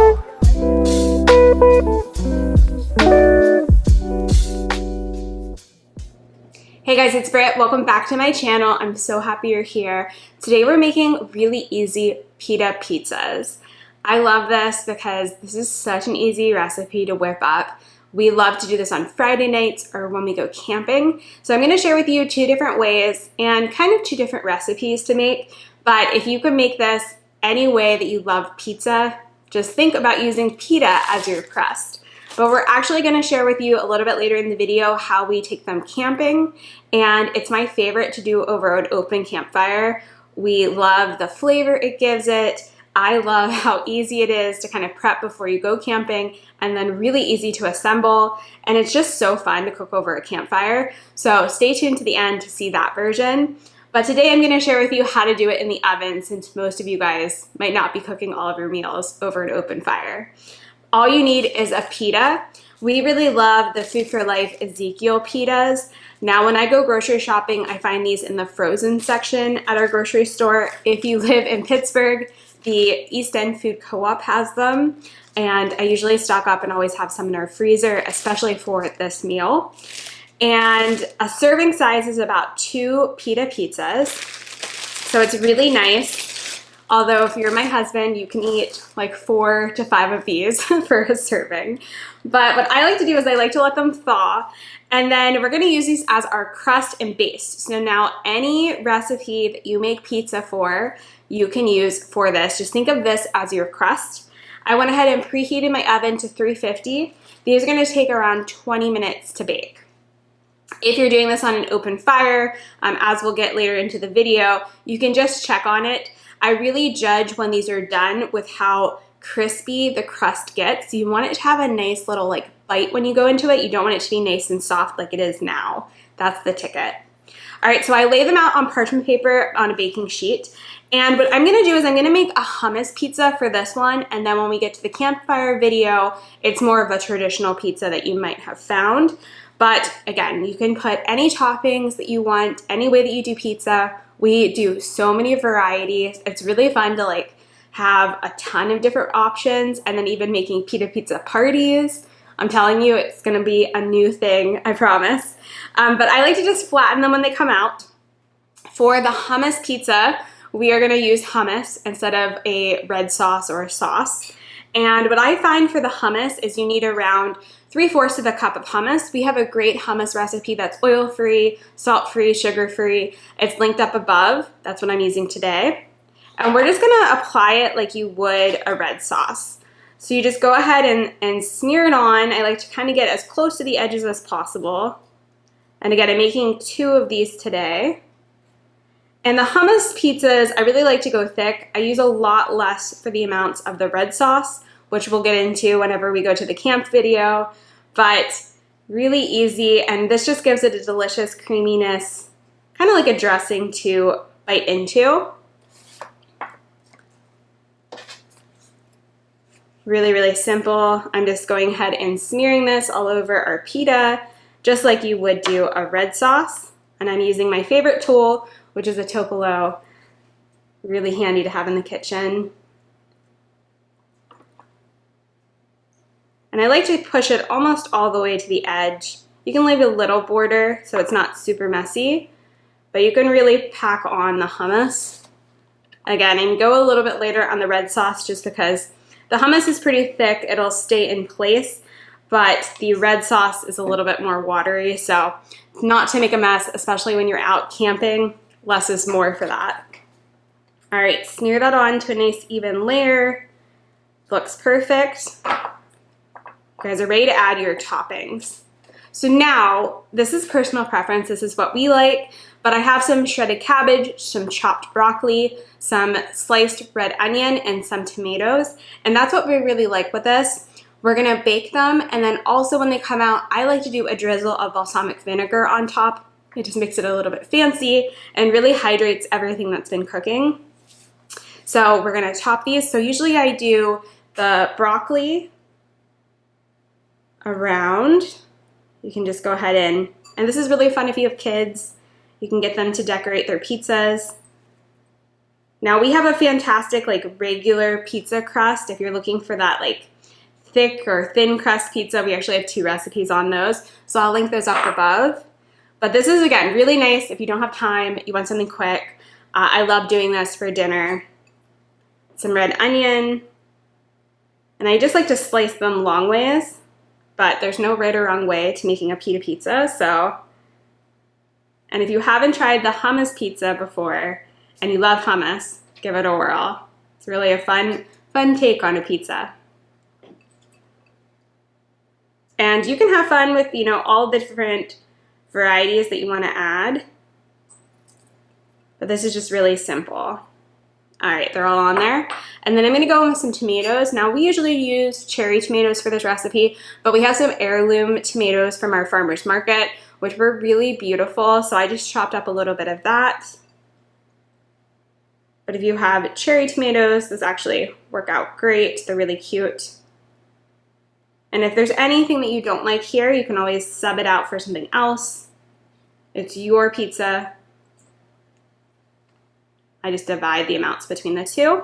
Hey guys, it's Britt. Welcome back to my channel. I'm so happy you're here. Today we're making really easy pita pizzas. I love this because this is such an easy recipe to whip up. We love to do this on Friday nights or when we go camping. So I'm going to share with you two different ways and kind of two different recipes to make. But if you can make this any way that you love pizza, just think about using pita as your crust. But we're actually going to share with you a little bit later in the video how we take them camping, and it's my favorite to do over an open campfire. We love the flavor it gives it. I love how easy it is to kind of prep before you go camping, and then really easy to assemble, and it's just so fun to cook over a campfire. So stay tuned to the end to see that version. But today I'm going to share with you how to do it in the oven, since most of you guys might not be cooking all of your meals over an open fire. All you need is a pita. We really love the Food for Life Ezekiel pitas. Now when I go grocery shopping, I find these in the frozen section at our grocery store. If you live in Pittsburgh, the East End Food Co-op has them, and I usually stock up and always have some in our freezer, especially for this meal. And a serving size is about 2 pita pizzas, so it's really nice. Although if you're my husband, you can eat like 4 to 5 of these for a serving. But what I like to do is I like to let them thaw, and then we're gonna use these as our crust and base. So now any recipe that you make pizza for, you can use for this. Just think of this as your crust. I went ahead and preheated my oven to 350. These are gonna take around 20 minutes to bake. If you're doing this on an open fire, as we'll get later into the video, you can just check on it. I really judge when these are done with how crispy the crust gets. You want it to have a nice little like bite when you go into it. You don't want it to be nice and soft like it is now. That's the ticket. All right, so I lay them out on parchment paper on a baking sheet. And what I'm gonna do is I'm gonna make a hummus pizza for this one. And then when we get to the campfire video, it's more of a traditional pizza that you might have found. But again, you can put any toppings that you want, any way that you do pizza. We do so many varieties. It's really fun to like have a ton of different options, and then even making pita pizza parties. I'm telling you, it's gonna be a new thing, I promise. But I like to just flatten them when they come out. For the hummus pizza, we are gonna use hummus instead of a red sauce or a sauce. And what I find for the hummus is you need around 3/4 of a cup of hummus. We have a great hummus recipe that's oil-free, salt-free, sugar-free. It's linked up above. That's what I'm using today. And we're just gonna apply it like you would a red sauce. So you just go ahead and smear it on. I like to kind of get as close to the edges as possible. And again, I'm making 2 of these today. And the hummus pizzas, I really like to go thick. I use a lot less for the amounts of the red sauce, which we'll get into whenever we go to the camp video, but really easy. And this just gives it a delicious creaminess, kind of like a dressing to bite into. Really, really simple. I'm just going ahead and smearing this all over our pita, just like you would do a red sauce. And I'm using my favorite tool, which is a Tupelo. Really handy to have in the kitchen. And I like to push it almost all the way to the edge. You can leave a little border so it's not super messy, but you can really pack on the hummus. Again, and go a little bit later on the red sauce just because the hummus is pretty thick. It'll stay in place, but the red sauce is a little bit more watery, so not to make a mess, especially when you're out camping. Less is more for that. All right, smear that on to a nice even layer. Looks perfect. You guys are ready to add your toppings. So now, this is personal preference. This is what we like, but I have some shredded cabbage, some chopped broccoli, some sliced red onion, and some tomatoes. And that's what we really like with this. We're gonna bake them, and then also when they come out, I like to do a drizzle of balsamic vinegar on top. It just makes it a little bit fancy and really hydrates everything that's been cooking. So we're gonna top these. So usually I do the broccoli around. You can just go ahead and this is really fun if you have kids. You can get them to decorate their pizzas. Now we have a fantastic like regular pizza crust. If you're looking for that like thick or thin crust pizza, we actually have 2 recipes on those. So I'll link those up above. But this is, again, really nice if you don't have time, you want something quick. I love doing this for dinner. Some red onion. And I just like to slice them long ways, but there's no right or wrong way to making a pita pizza. So, and if you haven't tried the hummus pizza before and you love hummus, give it a whirl. It's really a fun take on a pizza. And you can have fun with, you know, all the different varieties that you want to add. But this is just really simple. All right, they're all on there. And then I'm gonna go in with some tomatoes. Now we usually use cherry tomatoes for this recipe, but we have some heirloom tomatoes from our farmer's market, which were really beautiful. So I just chopped up a little bit of that. But if you have cherry tomatoes, those actually work out great. They're really cute. And if there's anything that you don't like here, you can always sub it out for something else. It's your pizza. I just divide the amounts between the two.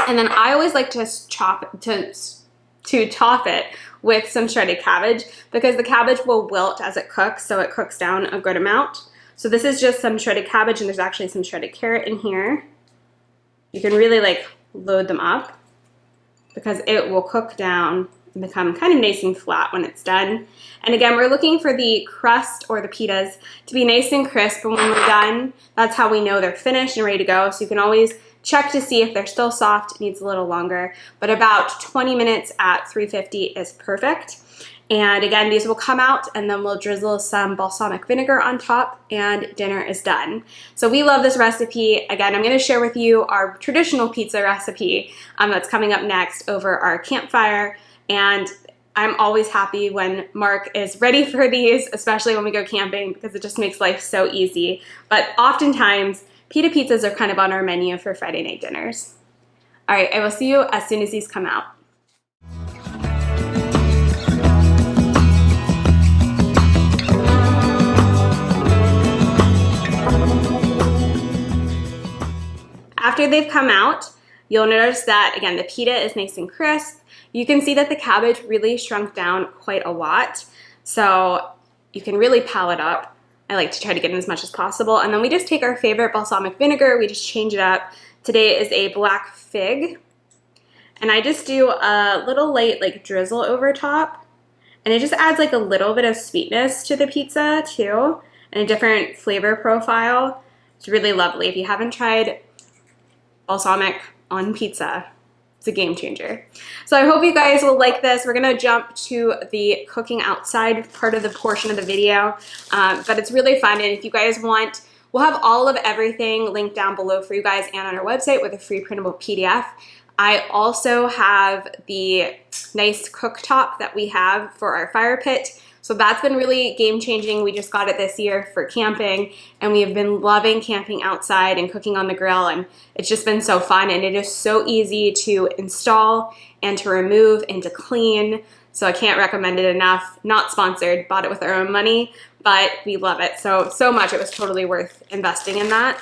And then I always like to top it with some shredded cabbage because the cabbage will wilt as it cooks, so it cooks down a good amount. So this is just some shredded cabbage, and there's actually some shredded carrot in here. You can really like load them up because it will cook down and become kind of nice and flat when it's done. And again, we're looking for the crust or the pitas to be nice and crisp, and when we're done, that's how we know they're finished and ready to go. So you can always check to see if they're still soft. It needs a little longer, but about 20 minutes at 350 is perfect. And again, these will come out and then we'll drizzle some balsamic vinegar on top and dinner is done. So we love this recipe. Again, I'm gonna share with you our traditional pizza recipe that's coming up next over our Campfire. And I'm always happy when Mark is ready for these, especially when we go camping, because it just makes life so easy. But oftentimes, pita pizzas are kind of on our menu for Friday night dinners. All right, I will see you as soon as these come out. After they've come out, you'll notice that, again, the pita is nice and crisp. You can see that the cabbage really shrunk down quite a lot, so you can really pal it up. I like to try to get in as much as possible. And then we just take our favorite balsamic vinegar, we just change it up. Today is a black fig. And I just do a little light like drizzle over top. And it just adds like a little bit of sweetness to the pizza too, and a different flavor profile. It's really lovely. If you haven't tried balsamic on pizza, it's a game changer. So I hope you guys will like this. We're gonna jump to the cooking outside part of the portion of the video, but it's really fun. And if you guys want, we'll have all of everything linked down below for you guys and on our website with a free printable PDF. I also have the nice cooktop that we have for our fire pit. So that's been really game changing. We just got it this year for camping, and we have been loving camping outside and cooking on the grill, and it's just been so fun, and it is so easy to install and to remove and to clean. So I can't recommend it enough. Not sponsored, bought it with our own money, but we love it so much. It was totally worth investing in that.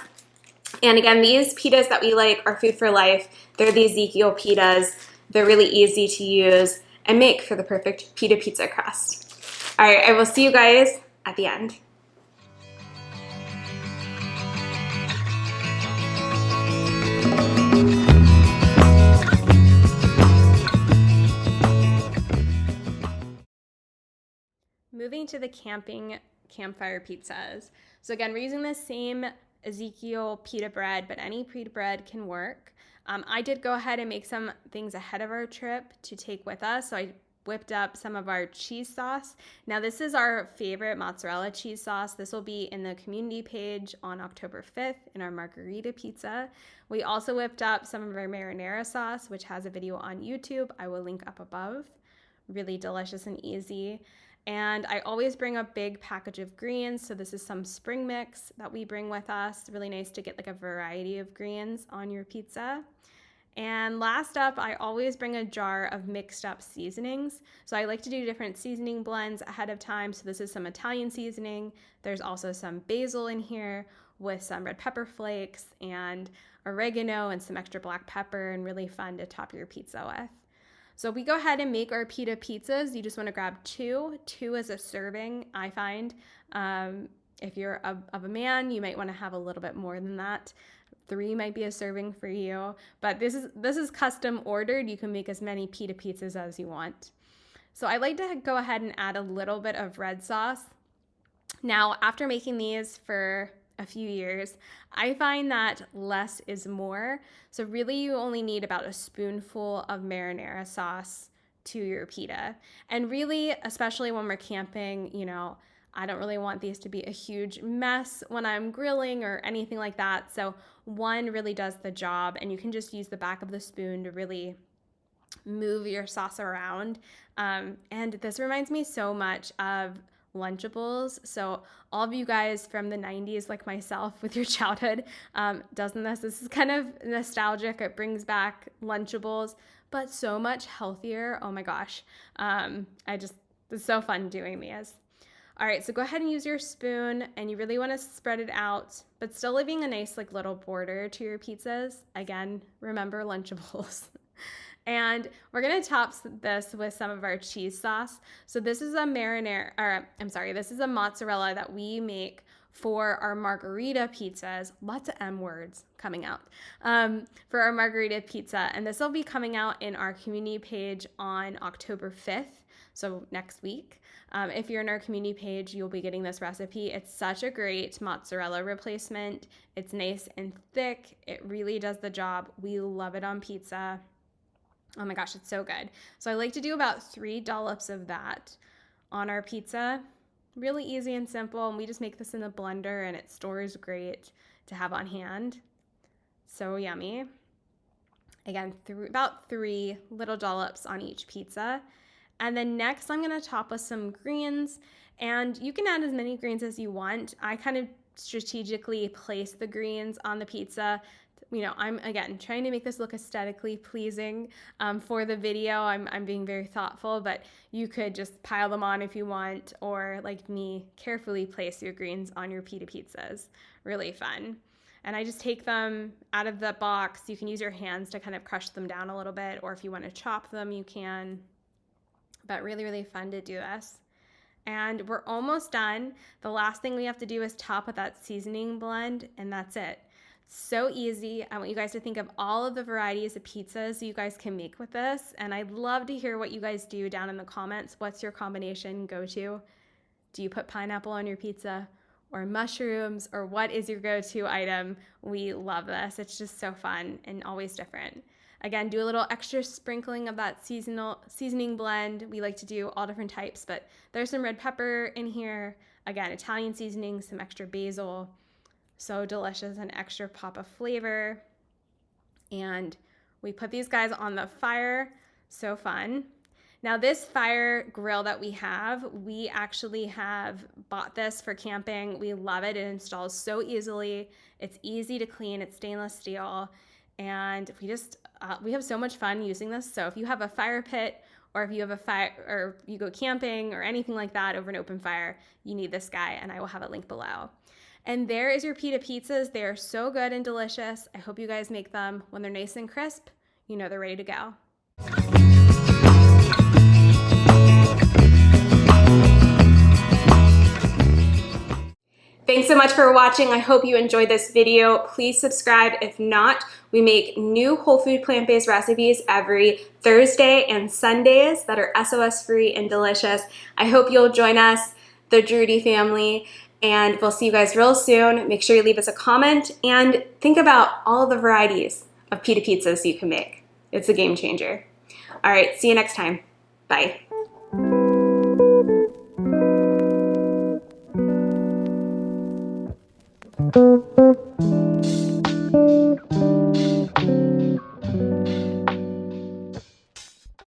And again, these pitas that we like are food for life. They're the Ezekiel pitas. They're really easy to use and make for the perfect pita pizza crust. All right, I will see you guys at the end. Moving to the campfire pizzas. So again, we're using the same Ezekiel pita bread, but any pita bread can work. I did go ahead and make some things ahead of our trip to take with us. So I whipped up some of our cheese sauce. Now this is our favorite mozzarella cheese sauce. This will be in the community page on October 5th in our margarita pizza. We also whipped up some of our marinara sauce, which has a video on YouTube. I will link up above. Really delicious and easy. And I always bring a big package of greens. So this is some spring mix that we bring with us. Really nice to get like a variety of greens on your pizza. And last up, I always bring a jar of mixed up seasonings. So I like to do different seasoning blends ahead of time. So this is some Italian seasoning. There's also some basil in here. with some red pepper flakes and oregano and some extra black pepper, and really fun to top your pizza with. So we go ahead and make our pita pizzas. You just want to grab two is a serving, I find. If you're of a man, you might want to have a little bit more than that. 3 might be a serving for you, but this is custom ordered. You can make as many pita pizzas as you want. So I like to go ahead and add a little bit of red sauce. Now, after making these for a few years, I find that less is more. So really you only need about a spoonful of marinara sauce to your pita. And really, especially when we're camping, you know, I don't really want these to be a huge mess when I'm grilling or anything like that. So 1 really does the job, and you can just use the back of the spoon to really move your sauce around. And this reminds me so much of Lunchables. So all of you guys from the 90s like myself with your childhood, this is kind of nostalgic. It brings back Lunchables, but so much healthier. Oh my gosh. It's so fun doing these. All right, so go ahead and use your spoon, and you really want to spread it out, but still leaving a nice like little border to your pizzas. Again, remember Lunchables. And we're gonna top this with some of our cheese sauce. So this is this is a mozzarella that we make for our margarita pizzas. Lots of M words coming out. For our margarita pizza, and this will be coming out in our community page on October 5th, so next week. If you're in our community page, you'll be getting this recipe. It's such a great mozzarella replacement. It's nice and thick. It really does the job. We love it on pizza. Oh my gosh, it's so good. So I like to do about 3 dollops of that on our pizza. Really easy and simple, and we just make this in the blender, and it stores great to have on hand. So yummy. Again, about 3 little dollops on each pizza. And then next I'm gonna top with some greens, and you can add as many greens as you want. I kind of strategically place the greens on the pizza. You know, I'm, again, trying to make this look aesthetically pleasing for the video. I'm being very thoughtful, but you could just pile them on if you want, or like me, carefully place your greens on your pita pizzas. Really fun. And I just take them out of the box. You can use your hands to kind of crush them down a little bit, or if you want to chop them, you can. But really, really fun to do this. And we're almost done. The last thing we have to do is top with that seasoning blend, and that's it. So easy. I want you guys to think of all of the varieties of pizzas you guys can make with this, and I'd love to hear what you guys do down in the comments. What's your combination go-to? Do you put pineapple on your pizza or mushrooms, or what is your go-to item? We love this. It's just so fun and always different. Again, do a little extra sprinkling of that seasoning blend. We like to do all different types, but there's some red pepper in here. Again, Italian seasoning, some extra basil. So delicious, an extra pop of flavor. And we put these guys on the fire. So fun. Now this fire grill that we actually have bought this for camping. We love it. It installs so easily. It's easy to clean. It's stainless steel. And we have so much fun using this. So if you have a fire pit, or if you have a fire, or you go camping or anything like that over an open fire, you need this guy, and I will have a link below. And there is your pita pizzas. They are so good and delicious. I hope you guys make them. When they're nice and crisp, you know they're ready to go. Thanks so much for watching. I hope you enjoyed this video. Please subscribe. If not, we make new whole food plant-based recipes every Thursday and Sundays that are SOS free and delicious. I hope you'll join us, the Jaroudi family, and we'll see you guys real soon. Make sure you leave us a comment and think about all the varieties of pita pizzas you can make. It's a game changer. All right, see you next time. Bye.